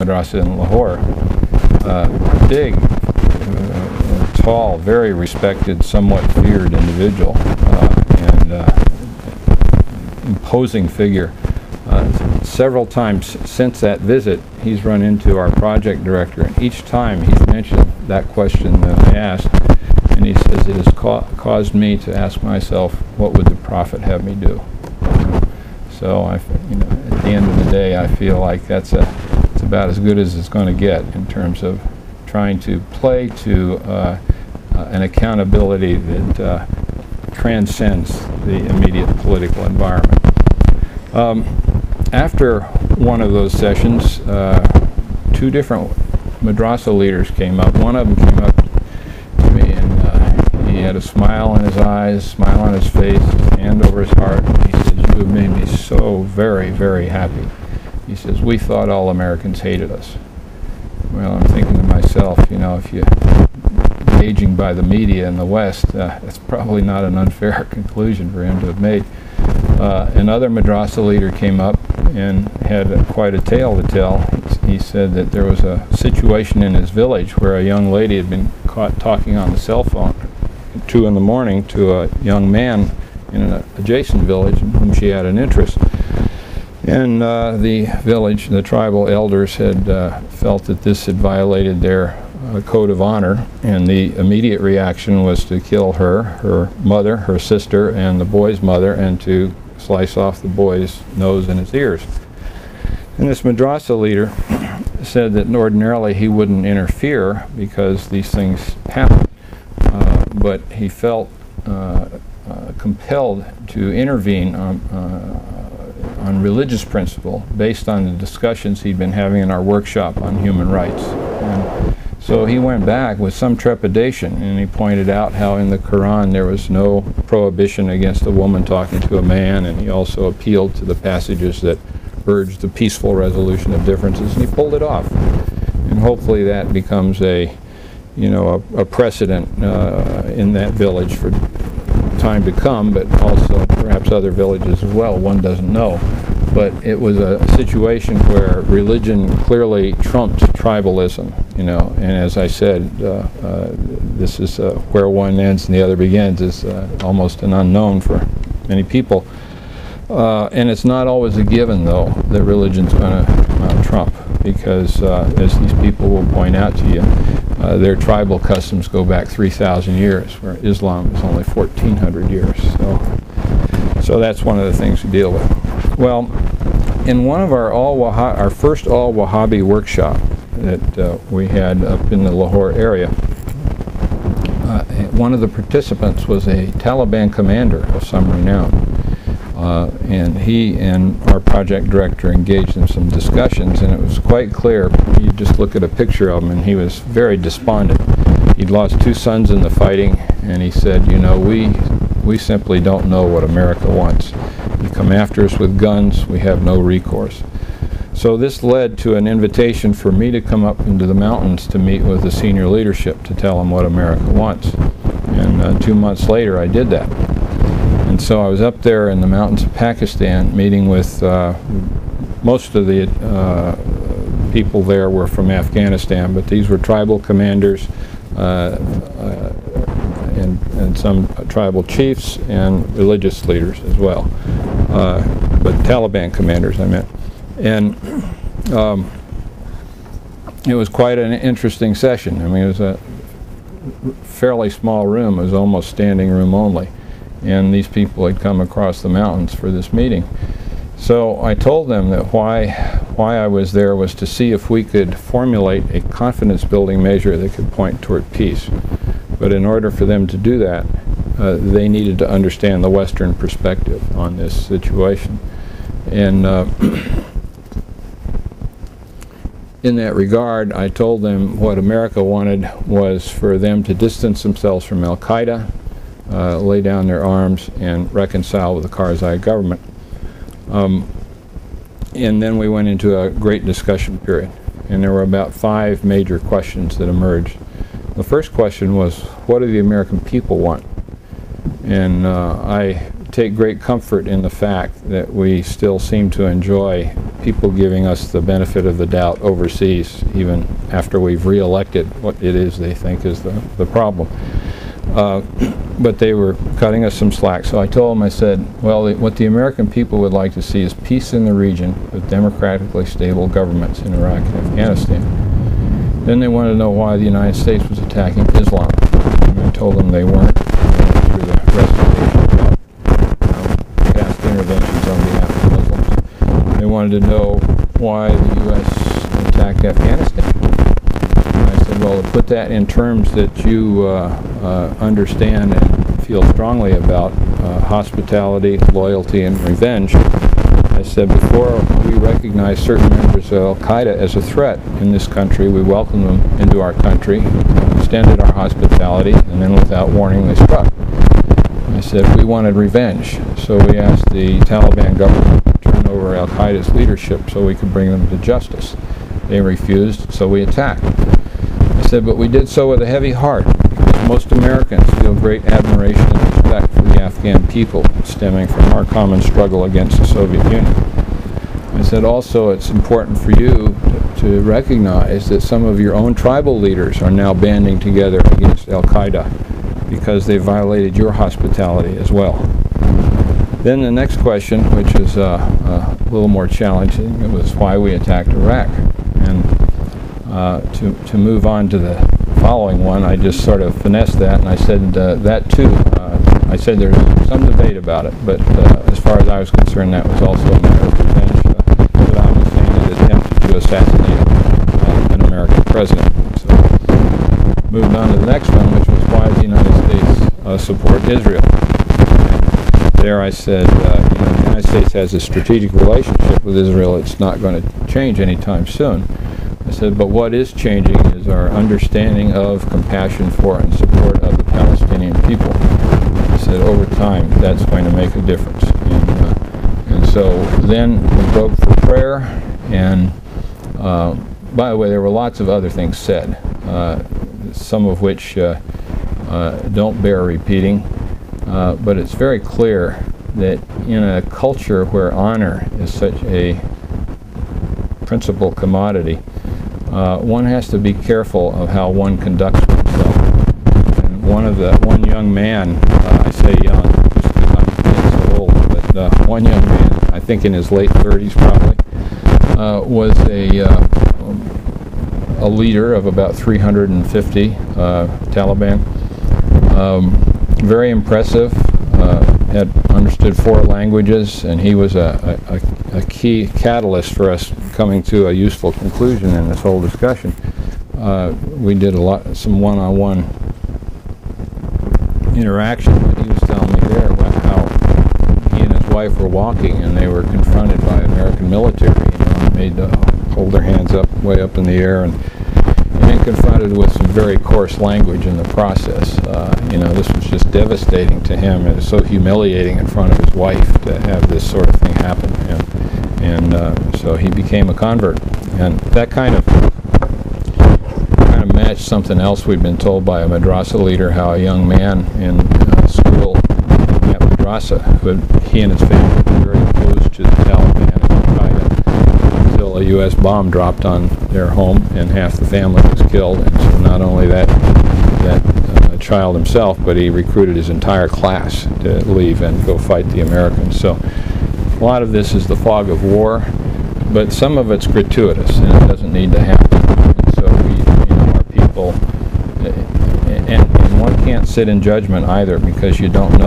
madrasa in Lahore. Big, tall, very respected, somewhat feared individual, and imposing figure. Several times since that visit, he's run into our project director, and each time he's mentioned that question that I asked, and he says, it has caused me to ask myself, what would the Prophet have me do? So, at the end of the day, I feel like it's about as good as it's going to get in terms of trying to play to an accountability that transcends the immediate political environment. After one of those sessions, two different madrasa leaders came up. One of them came up to me, and he had a smile in his eyes, smile on his face, his hand over his heart. He says, "You have made me so very, very happy." He says, "We thought all Americans hated us." Well, I'm thinking to myself, if you're gauging by the media in the West, that's probably not an unfair conclusion for him to have made. Another madrasa leader came up and had quite a tale to tell. He said that there was a situation in his village where a young lady had been caught talking on the cell phone at 2 in the morning to a young man in an adjacent village in whom she had an interest. And the tribal elders had felt that this had violated their code of honor, and the immediate reaction was to kill her mother, her sister, and the boy's mother, and to slice off the boy's nose and his ears. And this madrasa leader said that ordinarily he wouldn't interfere because these things happen, but he felt compelled to intervene on religious principle based on the discussions he'd been having in our workshop on human rights. And so he went back with some trepidation, and he pointed out how in the Quran there was no prohibition against a woman talking to a man, and he also appealed to the passages that urged the peaceful resolution of differences, and he pulled it off. And hopefully that becomes a precedent in that village for time to come, but also perhaps other villages as well. One doesn't know. But it was a situation where religion clearly trumped tribalism, and as I said, this is where one ends and the other begins is almost an unknown for many people. And it's not always a given, though, that religion's going to trump, because as these people will point out to you, their tribal customs go back 3,000 years, where Islam is only 1,400 years. So that's one of the things to deal with. Well, in one of our first all-Wahhabi workshop that we had up in the Lahore area, one of the participants was a Taliban commander of some renown. And he and our project director engaged in some discussions, and it was quite clear. You just look at a picture of him, and he was very despondent. He'd lost 2 sons in the fighting, and he said, we simply don't know what America wants. You come after us with guns, we have no recourse. So this led to an invitation for me to come up into the mountains to meet with the senior leadership to tell them what America wants. And 2 months later, I did that. And so I was up there in the mountains of Pakistan meeting with most of the people there were from Afghanistan, but these were tribal commanders and some tribal chiefs and religious leaders as well, but Taliban commanders I meant. And it was quite an interesting session. I mean, it was a fairly small room. It was almost standing room only. And these people had come across the mountains for this meeting. So I told them that why I was there was to see if we could formulate a confidence-building measure that could point toward peace. But in order for them to do that, they needed to understand the Western perspective on this situation. And in that regard, I told them what America wanted was for them to distance themselves from Al-Qaeda, lay down their arms, and reconcile with the Karzai government. And then we went into a great discussion period, and there were about 5 major questions that emerged. The first question was, what do the American people want? And I take great comfort in the fact that we still seem to enjoy people giving us the benefit of the doubt overseas, even after we've re-elected what it is they think is the problem. But they were cutting us some slack. So I told them, I said, well, what the American people would like to see is peace in the region with democratically stable governments in Iraq and Afghanistan. Then they wanted to know why the United States was attacking Islam. And I told them they weren't. Through the rest of the about past interventions on behalf of Muslims. They wanted to know why the U.S. attacked Afghanistan. Well, to put that in terms that you understand and feel strongly about, hospitality, loyalty, and revenge, I said before we recognize certain members of Al-Qaeda as a threat in this country, we welcomed them into our country, extended our hospitality, and then without warning they struck. I said we wanted revenge, so we asked the Taliban government to turn over Al-Qaeda's leadership so we could bring them to justice. They refused, so we attacked. I said, but we did so with a heavy heart, because most Americans feel great admiration and respect for the Afghan people stemming from our common struggle against the Soviet Union. I said also it's important for you to recognize that some of your own tribal leaders are now banding together against Al-Qaeda because they violated your hospitality as well. Then the next question, which is a little more challenging, it was why we attacked Iraq. And to move on to the following one, I just sort of finessed that, and I said that too. I said there's some debate about it, but as far as I was concerned, that was also a matter of revenge. Saddam Hussein had attempted to assassinate an American president. So moved on to the next one, which was why the United States support Israel. There I said, the United States has a strategic relationship with Israel. It's not going to change anytime soon. I said, but what is changing is our understanding of, compassion for, and support of the Palestinian people. I said, over time, that's going to make a difference. And so then we broke for prayer, and by the way, there were lots of other things said, some of which don't bear repeating, but it's very clear that in a culture where honor is such a principal commodity, one has to be careful of how one conducts oneself. And one young man, I say young just because I'm getting so old, but one young man, I think in his late 30s probably, was a leader of about 350 Taliban. Very impressive, had understood 4 languages, and he was a key catalyst for us coming to a useful conclusion in this whole discussion. We did some one-on-one interaction, but he was telling me there about how he and his wife were walking and they were confronted by American military, made to hold their hands up, way up in the air, and confronted with some very coarse language in the process. This was just devastating to him. It was so humiliating in front of his wife to have this sort of thing happen. And so he became a convert. And that kind of matched something else we'd been told by a madrasa leader, how a young man in school at madrasa, he and his family were very opposed to the Taliban and Al-Qaeda until a U.S. bomb dropped on their home and half the family was killed. And so not only that child himself, but he recruited his entire class to leave and go fight the Americans. So a lot of this is the fog of war, but some of it's gratuitous and it doesn't need to happen. And so our people, and one can't sit in judgment either, because you don't know